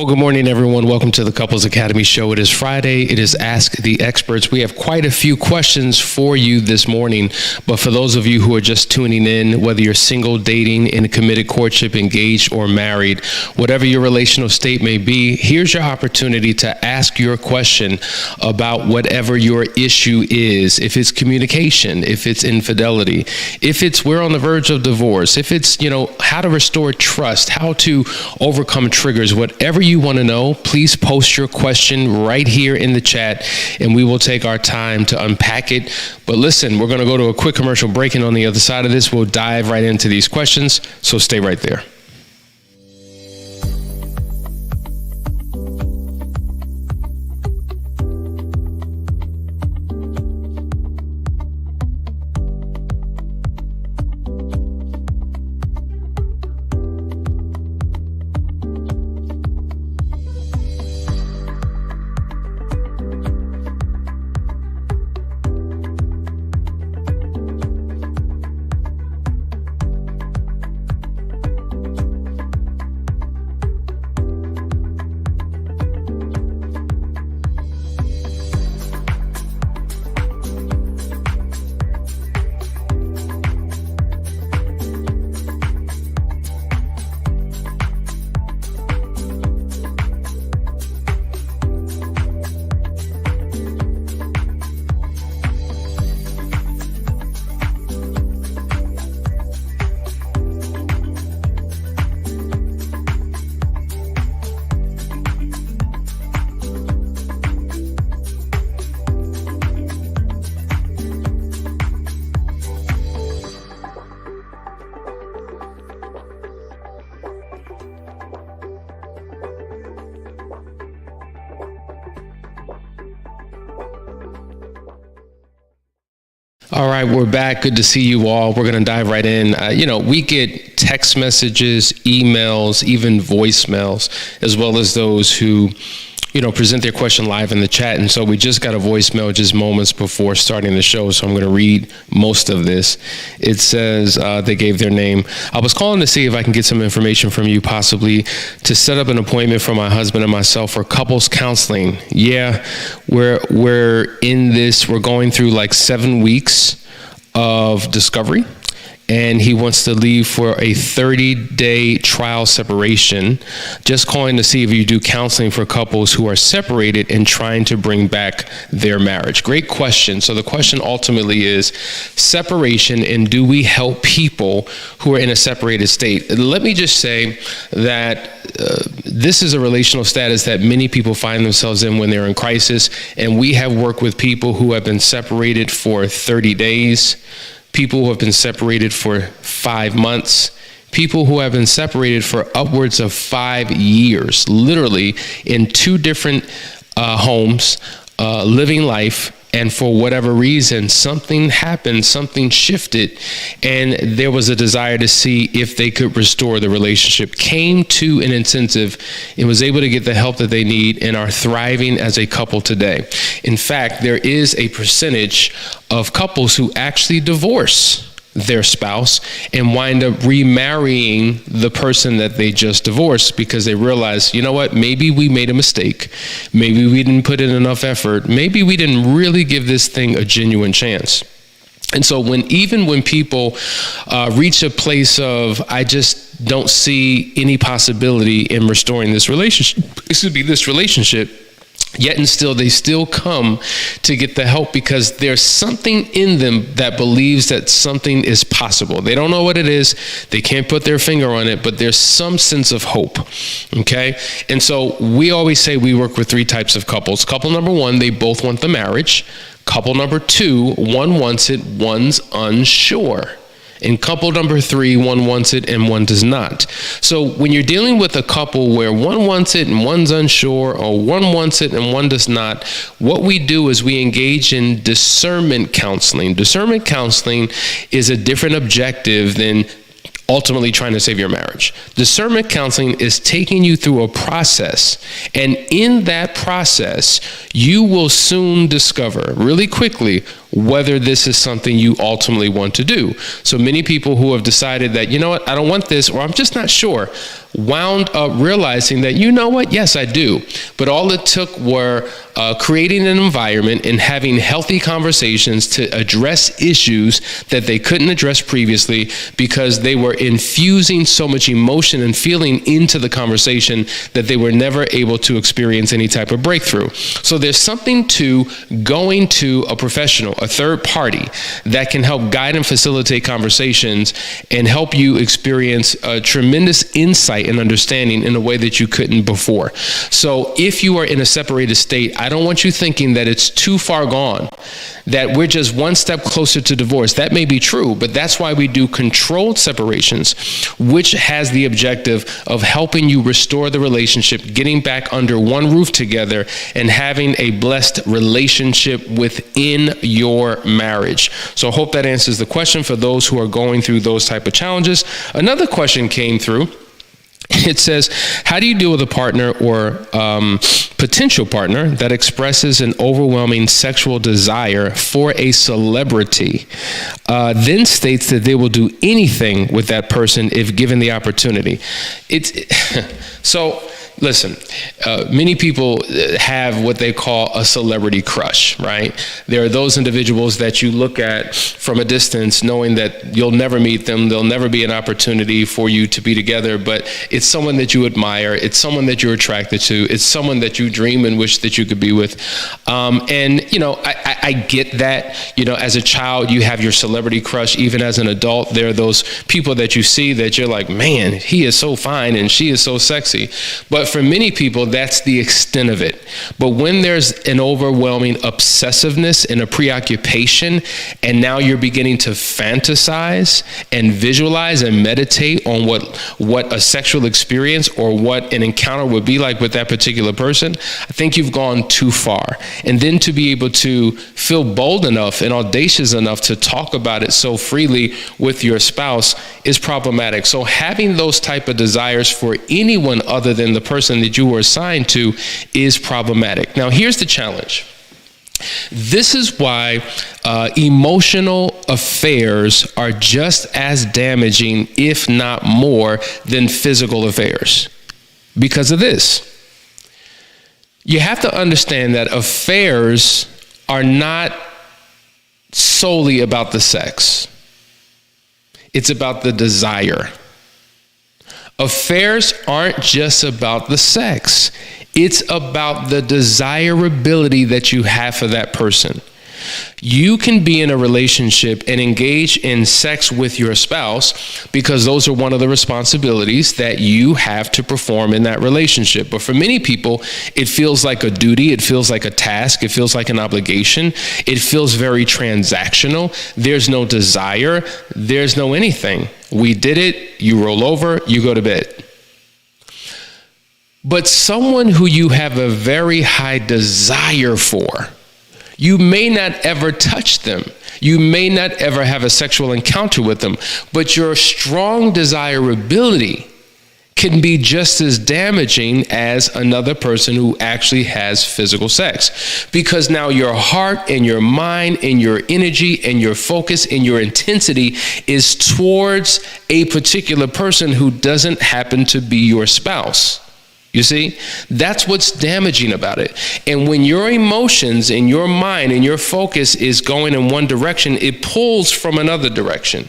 Well, good morning, everyone. Welcome to the Couples Academy show. It is Friday. It is Ask the Experts. We have quite a few questions for you this morning, but for those of you who are just tuning in, whether you're single, dating, in a committed courtship, engaged, or married, whatever your relational state may be, here's your opportunity to ask your question about whatever your issue is. If it's communication, if it's infidelity, if it's we're on the verge of divorce, if it's, how to restore trust, how to overcome triggers, whatever you want to know, please post your question right here in the chat and we will take our time to unpack it. But listen, we're going to go to a quick commercial break, and on the other side of this, we'll dive right into these questions. So stay right there. All right, we're back. Good to see you all. We're going to dive right in. We get text messages, emails, even voicemails, as well as those who, present their question live in the chat. And so we just got a voicemail just moments before starting the show. So I'm going to read most of this. It says they gave their name. I was calling to see if I can get some information from you, possibly to set up an appointment for my husband and myself for couples counseling. Yeah, we're in this. We're going through like 7 weeks of discovery. And he wants to leave for a 30-day trial separation. Just calling to see if you do counseling for couples who are separated and trying to bring back their marriage. Great question. So the question ultimately is separation, and do we help people who are in a separated state? Let me just say that this is a relational status that many people find themselves in when they're in crisis. And we have worked with people who have been separated for 30 days. People who have been separated for 5 months, people who have been separated for upwards of 5 years, literally in 2 different homes, living life. And for whatever reason, something happened, something shifted, and there was a desire to see if they could restore the relationship, came to an intensive and was able to get the help that they need and are thriving as a couple today. In fact, there is a percentage of couples who actually divorce their spouse and wind up remarrying the person that they just divorced because they realize, maybe we made a mistake. Maybe we didn't put in enough effort. Maybe we didn't really give this thing a genuine chance. And so when people reach a place of, I just don't see any possibility in restoring this relationship, yet and still, they still come to get the help because there's something in them that believes that something is possible. They don't know what it is. They can't put their finger on it, but there's some sense of hope. Okay? And so we always say we work with 3 types of couples. Couple number 1, they both want the marriage. Couple number 2, one wants it, one's unsure. And couple number 3, one wants it and one does not. So when you're dealing with a couple where one wants it and one's unsure, or one wants it and one does not, what we do is we engage in discernment counseling. Discernment counseling is a different objective than ultimately trying to save your marriage. Discernment counseling is taking you through a process, and in that process, you will soon discover really quickly whether this is something you ultimately want to do. So many people who have decided that, you know what, I don't want this, or I'm just not sure, wound up realizing that, you know what, yes, I do. But all it took were creating an environment and having healthy conversations to address issues that they couldn't address previously because they were infusing so much emotion and feeling into the conversation that they were never able to experience any type of breakthrough. So there's something to going to a professional, a third party, that can help guide and facilitate conversations and help you experience a tremendous insight and understanding in a way that you couldn't before. So if you are in a separated state, I don't want you thinking that it's too far gone, that we're just one step closer to divorce. That may be true, but that's why we do controlled separations, which has the objective of helping you restore the relationship, getting back under one roof together, and having a blessed relationship within your marriage. So I hope that answers the question for those who are going through those type of challenges. Another question came through. It says, how do you deal with a partner or potential partner that expresses an overwhelming sexual desire for a celebrity, then states that they will do anything with that person if given the opportunity? So listen, many people have what they call a celebrity crush, right? There are those individuals that you look at from a distance knowing that you'll never meet them, there'll never be an opportunity for you to be together, but it's someone that you admire, it's someone that you're attracted to, it's someone that you dream and wish that you could be with. And, you know, I get that. You know, as a child, you have your celebrity crush. Even as an adult, there are those people that you see that you're like, man, he is so fine and she is so sexy. But for many people, that's the extent of it. But when there's an overwhelming obsessiveness and a preoccupation, and now you're beginning to fantasize and visualize and meditate on what a sexual experience or what an encounter would be like with that particular person, I think you've gone too far. And then to be able to feel bold enough and audacious enough to talk about it so freely with your spouse is problematic. So having those type of desires for anyone other than the person that you were assigned to is problematic. Now, here's the challenge. This is why emotional affairs are just as damaging, if not more, than physical affairs. Because of this. You have to understand that affairs are not solely about the sex. It's about the desire. Affairs aren't just about the sex. It's about the desirability that you have for that person. You can be in a relationship and engage in sex with your spouse because those are one of the responsibilities that you have to perform in that relationship. But for many people, it feels like a duty. It feels like a task. It feels like an obligation. It feels very transactional. There's no desire. There's no anything. We did it. You roll over. You go to bed. But someone who you have a very high desire for, you may not ever touch them. You may not ever have a sexual encounter with them, but your strong desirability can be just as damaging as another person who actually has physical sex. Because now your heart and your mind and your energy and your focus and your intensity is towards a particular person who doesn't happen to be your spouse. You see, that's what's damaging about it. And when your emotions and your mind and your focus is going in one direction, it pulls from another direction.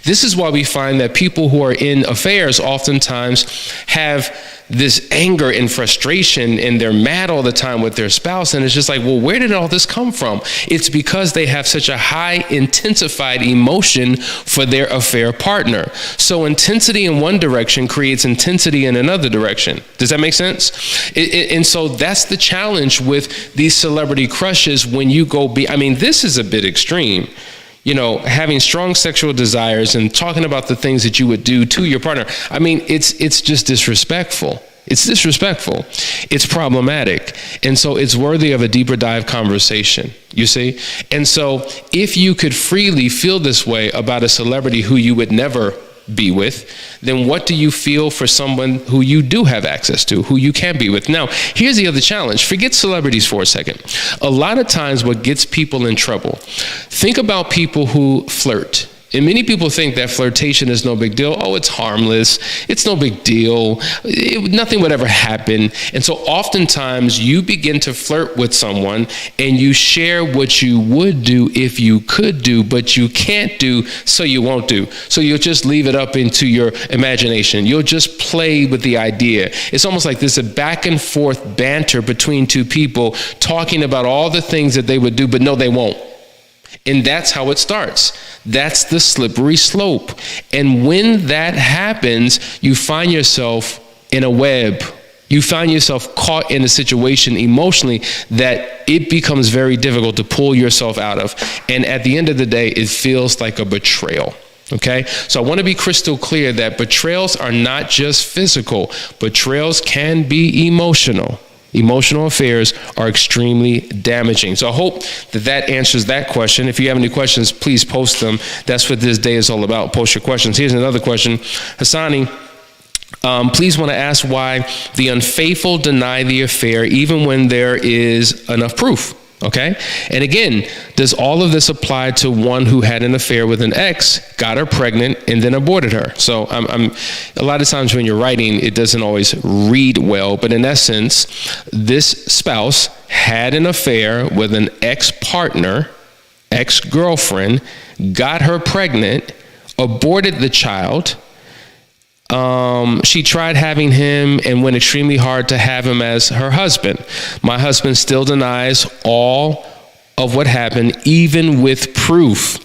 This is why we find that people who are in affairs oftentimes have this anger and frustration and they're mad all the time with their spouse. And it's just like, well, where did all this come from? It's because they have such a high intensified emotion for their affair partner. So intensity in one direction creates intensity in another direction. Does that make sense? And so that's the challenge with these celebrity crushes when you go this is a bit extreme. You know, having strong sexual desires and talking about the things that you would do to your partner. It's just disrespectful. It's disrespectful. It's problematic. And so it's worthy of a deeper dive conversation, you see? And so if you could freely feel this way about a celebrity who you would never be with, then what do you feel for someone who you do have access to, who you can be with? Now, here's the other challenge. Forget celebrities for a second. A lot of times what gets people in trouble, think about people who flirt. And many people think that flirtation is no big deal. Oh, it's harmless. It's no big deal. Nothing would ever happen. And so oftentimes you begin to flirt with someone and you share what you would do if you could do, but you can't do, so you won't do. So you'll just leave it up into your imagination. You'll just play with the idea. It's almost like there's a back and forth banter between two people talking about all the things that they would do, but no, they won't. And that's how it starts. That's the slippery slope. And when that happens, you find yourself in a web. You find yourself caught in a situation emotionally that it becomes very difficult to pull yourself out of. And at the end of the day, it feels like a betrayal. Okay? So I want to be crystal clear that betrayals are not just physical. Betrayals can be emotional. Emotional affairs are extremely damaging. So I hope that answers that question. If you have any questions, please post them. That's what this day is all about. Post your questions. Here's another question. Hassani, please want to ask why the unfaithful deny the affair even when there is enough proof. Okay? And again, does all of this apply to one who had an affair with an ex, got her pregnant, and then aborted her? So a lot of times when you're writing, it doesn't always read well, but in essence, this spouse had an affair with an ex-partner, ex-girlfriend, got her pregnant, aborted the child. She tried having him and went extremely hard to have him as her husband. My husband still denies all of what happened, even with proof.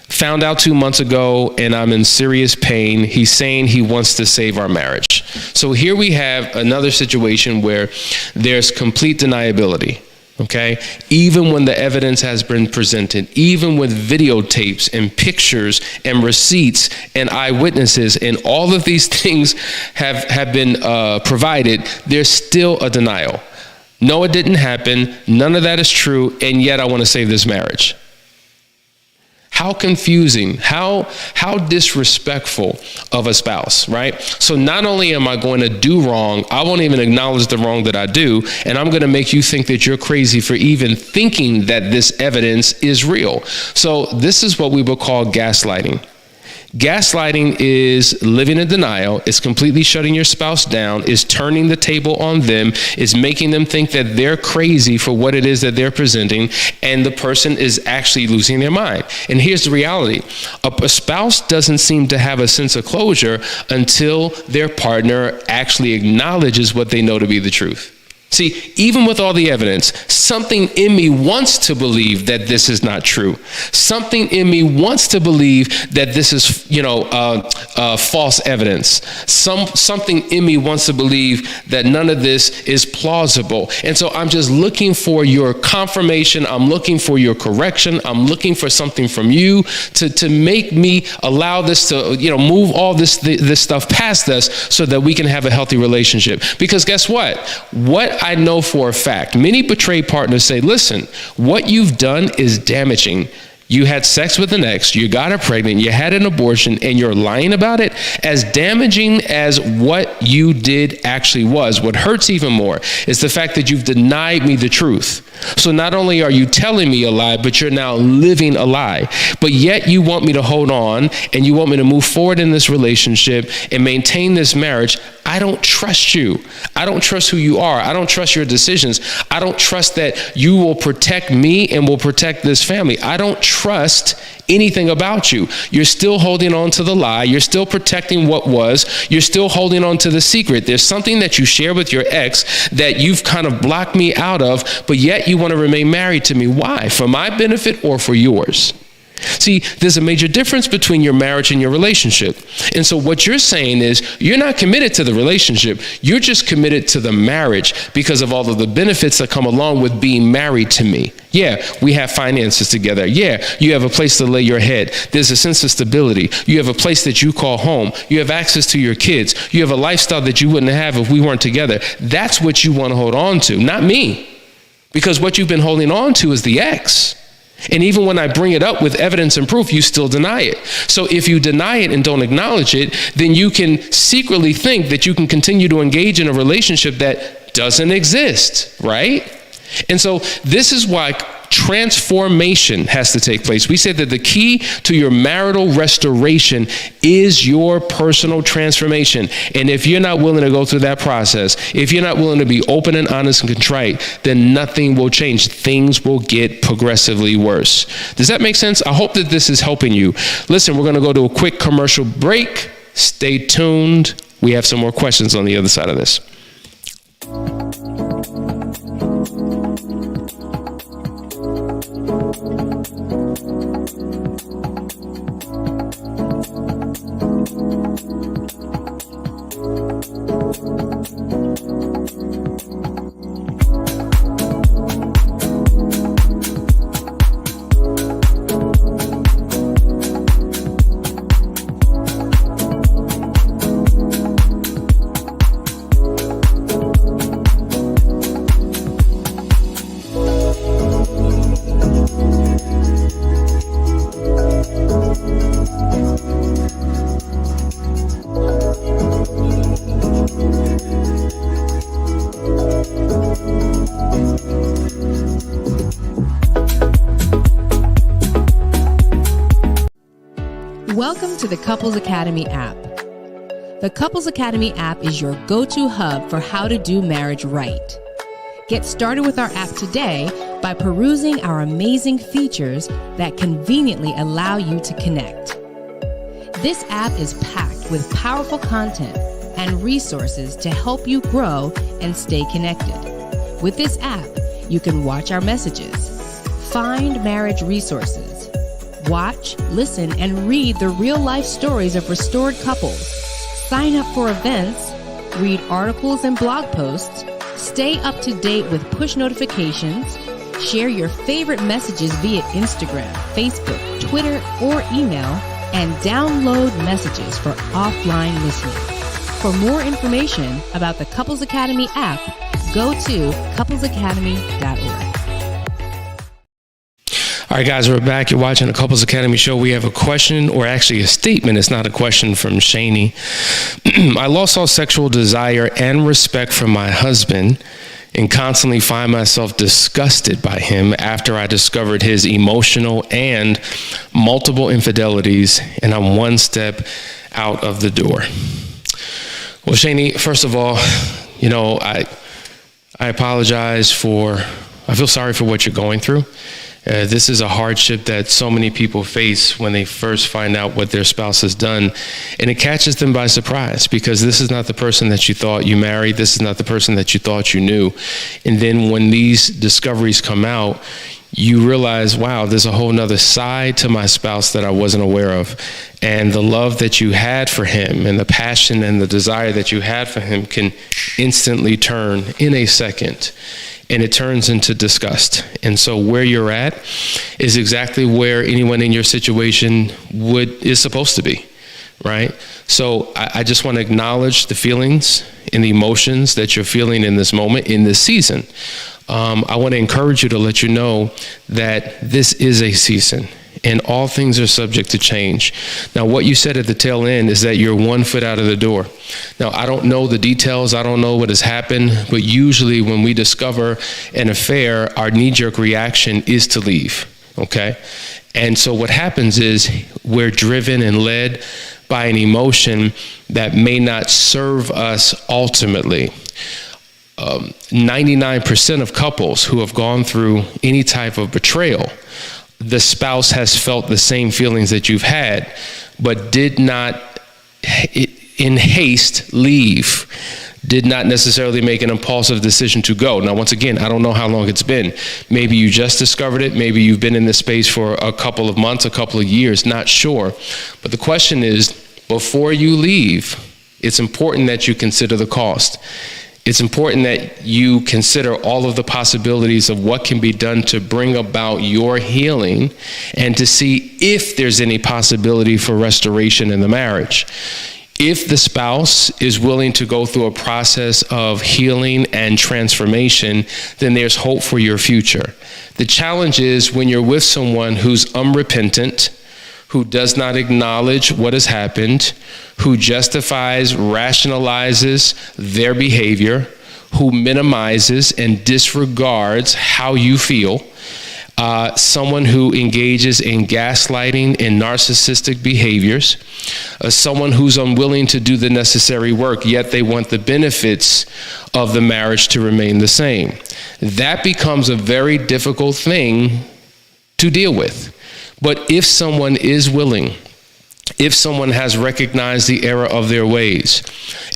Found out 2 months ago, and I'm in serious pain. He's saying he wants to save our marriage. So here we have another situation where there's complete deniability. Okay, even when the evidence has been presented, even with videotapes and pictures and receipts and eyewitnesses and all of these things have been provided, there's still a denial. No, it didn't happen. None of that is true. And yet I want to save this marriage. How confusing, how disrespectful of a spouse, right? So not only am I going to do wrong, I won't even acknowledge the wrong that I do, and I'm going to make you think that you're crazy for even thinking that this evidence is real. So this is what we would call gaslighting. Gaslighting is living in denial, is completely shutting your spouse down, is turning the table on them, is making them think that they're crazy for what it is that they're presenting, and the person is actually losing their mind. And here's the reality. A spouse doesn't seem to have a sense of closure until their partner actually acknowledges what they know to be the truth. See, even with all the evidence, something in me wants to believe that this is not true. Something in me wants to believe that this is, false evidence. Something in me wants to believe that none of this is plausible. And so I'm just looking for your confirmation. I'm looking for your correction. I'm looking for something from you to make me allow this to, move all this stuff past us so that we can have a healthy relationship. Because guess what? What I know for a fact, many betrayed partners say, listen, what you've done is damaging. You had sex with an ex, you got her pregnant, you had an abortion, and you're lying about it. As damaging as what you did actually was, what hurts even more is the fact that you've denied me the truth. So not only are you telling me a lie, but you're now living a lie. But yet you want me to hold on and you want me to move forward in this relationship and maintain this marriage. I don't trust you. I don't trust who you are. I don't trust your decisions. I don't trust that you will protect me and will protect this family. I don't trust anything about you. You're still holding on to the lie. You're still protecting what was. You're still holding on to the secret. There's something that you share with your ex that you've kind of blocked me out of, but yet you want to remain married to me. Why? For my benefit or for yours? See, there's a major difference between your marriage and your relationship. And so what you're saying is you're not committed to the relationship. You're just committed to the marriage because of all of the benefits that come along with being married to me. Yeah, we have finances together. Yeah, you have a place to lay your head. There's a sense of stability. You have a place that you call home. You have access to your kids. You have a lifestyle that you wouldn't have if we weren't together. That's what you want to hold on to, not me. Because what you've been holding on to is the ex. And even when I bring it up with evidence and proof, you still deny it. So if you deny it and don't acknowledge it, then you can secretly think that you can continue to engage in a relationship that doesn't exist, right? And so this is why transformation has to take place. We said that the key to your marital restoration is your personal transformation. And if you're not willing to go through that process, if you're not willing to be open and honest and contrite, then nothing will change. Things will get progressively worse. Does that make sense? I hope that this is helping you. Listen, we're going to go to a quick commercial break. Stay tuned. We have some more questions on the other side of this. Welcome to the Couples Academy app. The Couples Academy app is your go-to hub for how to do marriage right. Get started with our app today by perusing our amazing features that conveniently allow you to connect. This app is packed with powerful content and resources to help you grow and stay connected. With this app, you can watch our messages, find marriage resources, watch, listen, and read the real-life stories of restored couples, sign up for events, read articles and blog posts, stay up to date with push notifications, share your favorite messages via Instagram, Facebook, Twitter, or email, and download messages for offline listening. For more information about the Couples Academy app, go to couplesacademy.org. All right, guys, we're back. You're watching the Couples Academy show. We have a question, or actually a statement. It's not a question, from Shani. I lost all sexual desire and respect for my husband and constantly find myself disgusted by him after I discovered his emotional and multiple infidelities, and I'm one step out of the door. Well, Shani, first of all, I apologize I feel sorry for what you're going through. This is a hardship that so many people face when they first find out what their spouse has done, and it catches them by surprise because this is not the person that you thought you married. This is not the person that you thought you knew. And then when these discoveries come out, you realize, wow, there's a whole nother side to my spouse that I wasn't aware of. And the love that you had for him and the passion and the desire that you had for him can instantly turn in a second. And it turns into disgust. And so where you're at is exactly where anyone in your situation is supposed to be, right? So I just want to acknowledge the feelings and the emotions that you're feeling in this moment, in this season. I want to encourage you to let you know that this is a season and all things are subject to change. Now, what you said at the tail end is that you're 1 foot out of the door. Now, I don't know the details. I don't know what has happened, but usually when we discover an affair, our knee-jerk reaction is to leave, okay? And so what happens is we're driven and led by an emotion that may not serve us ultimately. 99% of couples who have gone through any type of betrayal, the spouse has felt the same feelings that you've had, but did not, in haste, leave, did not necessarily make an impulsive decision to go. Now, once again, I don't know how long it's been. Maybe you just discovered it. Maybe you've been in this space for a couple of months, a couple of years, not sure. But the question is, before you leave, it's important that you consider the cost. It's important that you consider all of the possibilities of what can be done to bring about your healing and to see if there's any possibility for restoration in the marriage. If the spouse is willing to go through a process of healing and transformation, then there's hope for your future. The challenge is when you're with someone who's unrepentant, who does not acknowledge what has happened, who justifies, rationalizes their behavior, who minimizes and disregards how you feel, someone who engages in gaslighting and narcissistic behaviors, someone who's unwilling to do the necessary work, yet they want the benefits of the marriage to remain the same. That becomes a very difficult thing to deal with. But if someone is willing, if someone has recognized the error of their ways,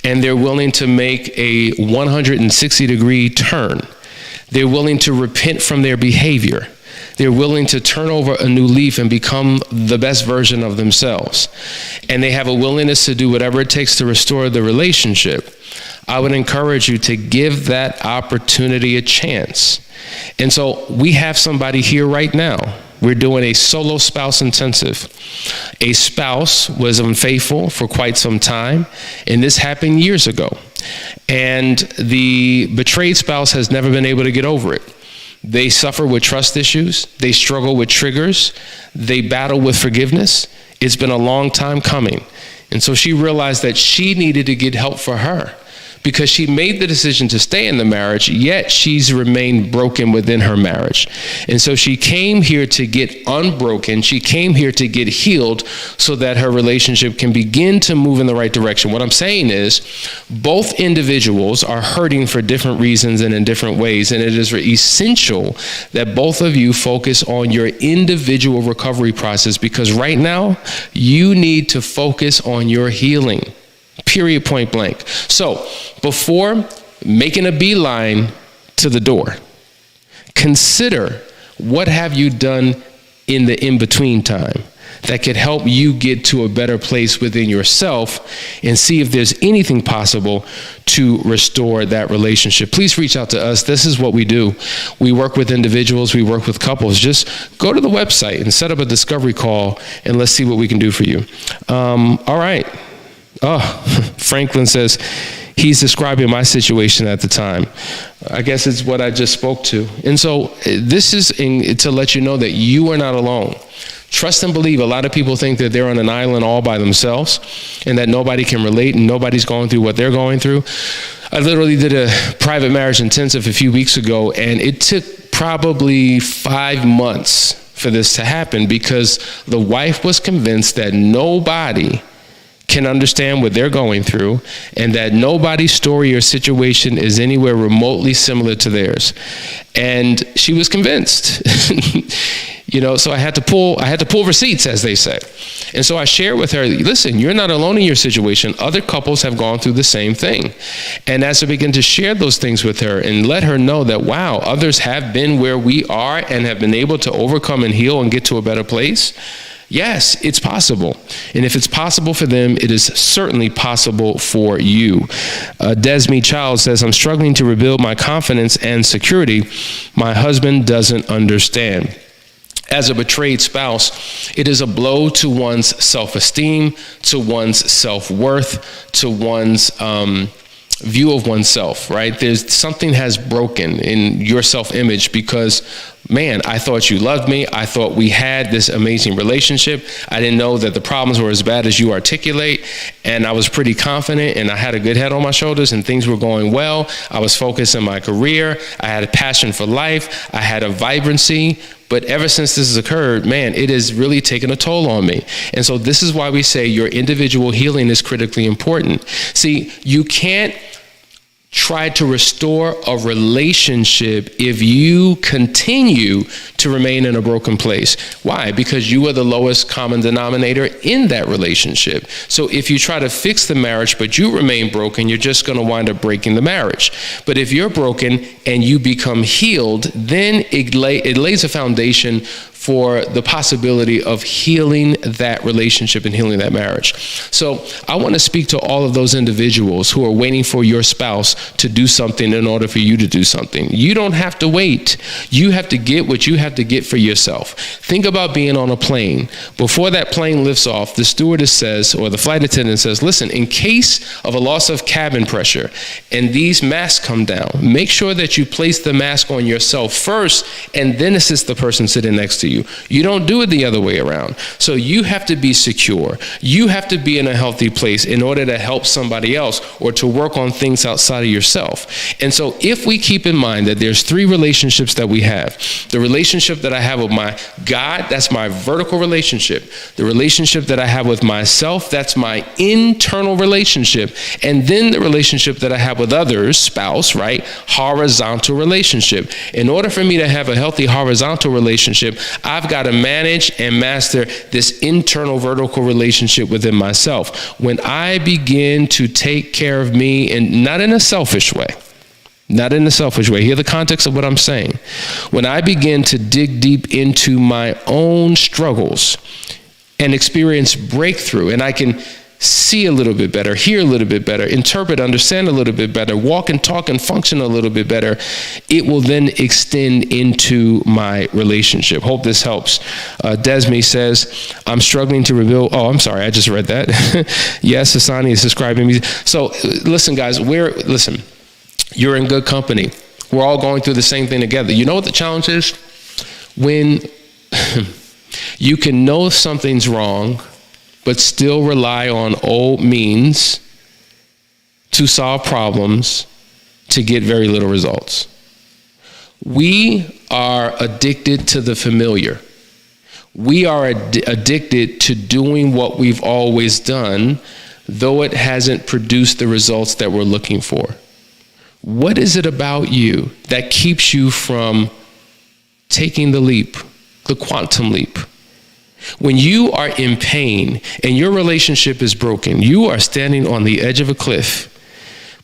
and they're willing to make a 160-degree turn, they're willing to repent from their behavior, they're willing to turn over a new leaf and become the best version of themselves, and they have a willingness to do whatever it takes to restore the relationship, I would encourage you to give that opportunity a chance. And so we have somebody here right now. We're doing a solo spouse intensive. A spouse was unfaithful for quite some time, and this happened years ago. And the betrayed spouse has never been able to get over it. They suffer with trust issues. They struggle with triggers. They battle with forgiveness. It's been a long time coming. And so she realized that she needed to get help for her, because she made the decision to stay in the marriage, yet she's remained broken within her marriage. And so she came here to get unbroken. She came here to get healed so that her relationship can begin to move in the right direction. What I'm saying is both individuals are hurting for different reasons and in different ways. And it is essential that both of you focus on your individual recovery process, because right now you need to focus on your healing. Period, point blank. So before making a beeline to the door, consider what have you done in the in-between time that could help you get to a better place within yourself, and see if there's anything possible to restore that relationship. Please reach out to us. This is what we do. We work with individuals. We work with couples. Just go to the website and set up a discovery call, and let's see what we can do for you. All right. Oh, Franklin says he's describing my situation at the time. I guess it's what I just spoke to. And so this is to let you know that you are not alone. Trust and believe. A lot of people think that they're on an island all by themselves and that nobody can relate and nobody's going through what they're going through. I literally did a private marriage intensive a few weeks ago, and it took probably 5 months for this to happen, because the wife was convinced that nobody can understand what they're going through, and that nobody's story or situation is anywhere remotely similar to theirs. And she was convinced. So I had to pull receipts, as they say. And so I shared with her, listen, you're not alone in your situation. Other couples have gone through the same thing. And as I began to share those things with her and let her know that, wow, others have been where we are and have been able to overcome and heal and get to a better place. Yes, it's possible. And if it's possible for them, it is certainly possible for you. Desmi Child says, I'm struggling to rebuild my confidence and security. My husband doesn't understand. As a betrayed spouse, it is a blow to one's self-esteem, to one's self-worth, to one's view of oneself, right? There's something has broken in your self-image, because, man, I thought you loved me. I thought we had this amazing relationship. I didn't know that the problems were as bad as you articulate. And I was pretty confident, and I had a good head on my shoulders, and things were going well. I was focused on my career. I had a passion for life. I had a vibrancy. But ever since this has occurred, man, it has really taken a toll on me. And so this is why we say your individual healing is critically important. See, you can't try to restore a relationship if you continue to remain in a broken place. Why? Because you are the lowest common denominator in that relationship. So if you try to fix the marriage but you remain broken, you're just going to wind up breaking the marriage. But if you're broken and you become healed, then it lays a foundation for the possibility of healing that relationship and healing that marriage. So I want to speak to all of those individuals who are waiting for your spouse to do something in order for you to do something. You don't have to wait. You have to get what you have to get for yourself. Think about being on a plane. Before that plane lifts off, the stewardess says, or the flight attendant says, listen, in case of a loss of cabin pressure and these masks come down, make sure that you place the mask on yourself first and then assist the person sitting next to you. You don't do it the other way around. So you have to be secure. You have to be in a healthy place in order to help somebody else or to work on things outside of yourself. And so if we keep in mind that there's three relationships that we have, the relationship that I have with my God, that's my vertical relationship. The relationship that I have with myself, that's my internal relationship. And then the relationship that I have with others, spouse, right? Horizontal relationship. In order for me to have a healthy horizontal relationship, I've got to manage and master this internal vertical relationship within myself. When I begin to take care of me, and not in a selfish way, hear the context of what I'm saying. When I begin to dig deep into my own struggles and experience breakthrough, and I can see a little bit better, hear a little bit better, interpret, understand a little bit better, walk and talk and function a little bit better, it will then extend into my relationship. Hope this helps. Desmi says, I'm struggling to reveal. Oh, I'm sorry. I just read that. Yes, Asani is describing me. So listen, guys, you're in good company. We're all going through the same thing together. You know what the challenge is? When you can know something's wrong, but still rely on old means to solve problems to get very little results. We are addicted to the familiar. We are addicted to doing what we've always done, though it hasn't produced the results that we're looking for. What is it about you that keeps you from taking the leap, the quantum leap? When you are in pain and your relationship is broken, you are standing on the edge of a cliff,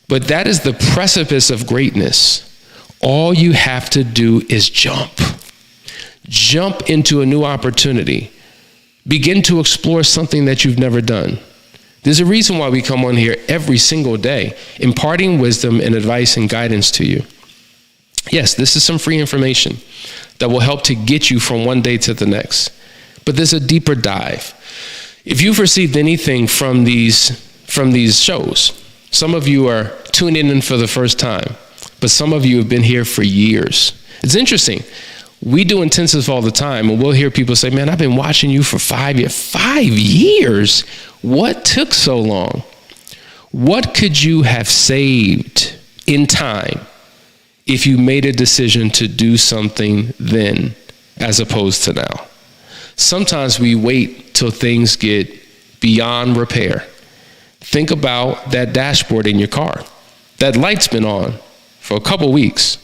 but that is the precipice of greatness. All you have to do is jump into a new opportunity. Begin to explore something that you've never done. There's a reason why we come on here every single day, imparting wisdom and advice and guidance to you. Yes, this is some free information that will help to get you from one day to the next. But there's a deeper dive. If you've received anything from these shows, some of you are tuning in for the first time, but some of you have been here for years. It's interesting. We do intensives all the time, and we'll hear people say, man, I've been watching you for 5 years. 5 years? What took so long? What could you have saved in time if you made a decision to do something then as opposed to now? Sometimes we wait till things get beyond repair. Think about that dashboard in your car. That light's been on for a couple weeks.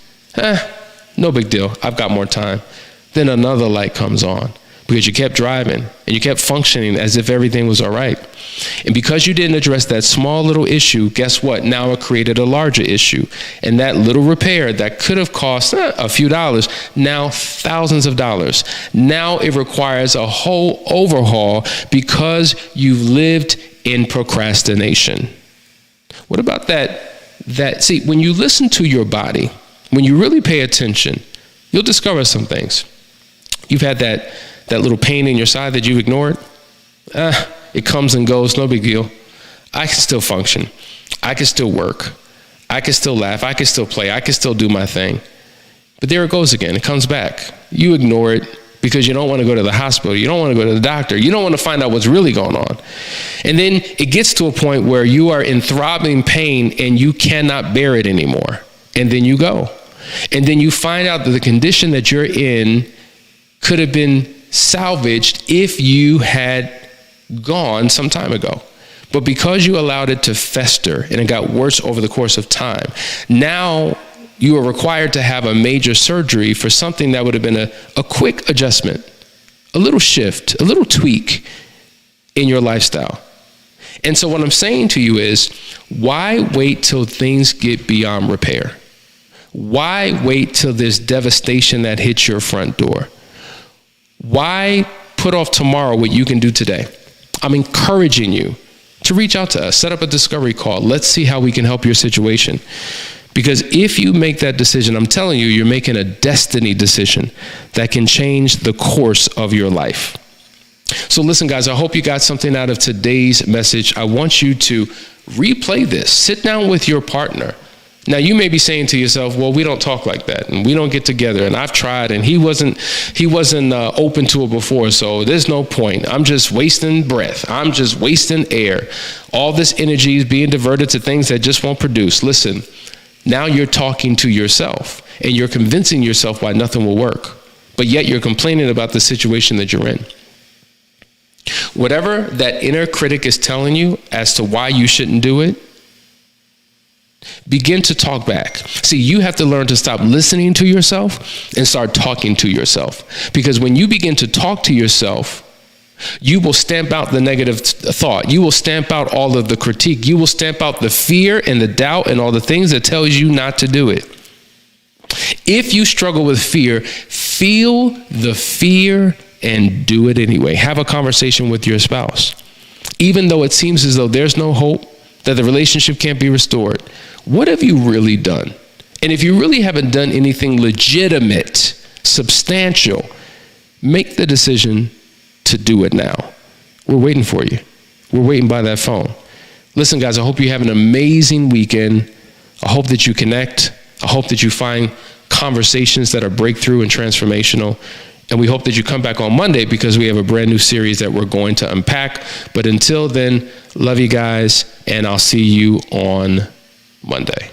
No big deal. I've got more time. Then another light comes on because you kept driving and you kept functioning as if everything was all right. And because you didn't address that small little issue, guess what? Now it created a larger issue. And that little repair that could have cost a few dollars, now thousands of dollars. Now it requires a whole overhaul because you've lived in procrastination. What about that? See, when you listen to your body, when you really pay attention, you'll discover some things. You've had that little pain in your side that you've ignored. It comes and goes, no big deal. I can still function. I can still work. I can still laugh. I can still play. I can still do my thing. But there it goes again. It comes back. You ignore it because you don't want to go to the hospital. You don't want to go to the doctor. You don't want to find out what's really going on. And then it gets to a point where you are in throbbing pain and you cannot bear it anymore. And then you go. And then you find out that the condition that you're in could have been salvaged if you had gone some time ago. But because you allowed it to fester and it got worse over the course of time, now you are required to have a major surgery for something that would have been a quick adjustment, a little shift, a little tweak in your lifestyle. And so what I'm saying to you is, why wait till things get beyond repair? Why wait till there's devastation that hits your front door? Why put off tomorrow what you can do today? I'm encouraging you to reach out to us, set up a discovery call. Let's see how we can help your situation. Because if you make that decision, I'm telling you, you're making a destiny decision that can change the course of your life. So listen, guys, I hope you got something out of today's message. I want you to replay this. Sit down with your partner. Now, you may be saying to yourself, well, we don't talk like that, and we don't get together, and I've tried, and he wasn't open to it before, so there's no point. I'm just wasting breath. I'm just wasting air. All this energy is being diverted to things that just won't produce. Listen, now you're talking to yourself, and you're convincing yourself why nothing will work, but yet you're complaining about the situation that you're in. Whatever that inner critic is telling you as to why you shouldn't do it, begin to talk back. See, you have to learn to stop listening to yourself and start talking to yourself. Because when you begin to talk to yourself, you will stamp out the negative thought. You will stamp out all of the critique. You will stamp out the fear and the doubt and all the things that tells you not to do it. If you struggle with fear, feel the fear and do it anyway. Have a conversation with your spouse. Even though it seems as though there's no hope, that the relationship can't be restored, what have you really done? And if you really haven't done anything legitimate, substantial, make the decision to do it now. We're waiting for you. We're waiting by that phone. Listen, guys, I hope you have an amazing weekend. I hope that you connect. I hope that you find conversations that are breakthrough and transformational. And we hope that you come back on Monday because we have a brand new series that we're going to unpack. But until then, love you guys, and I'll see you on Monday.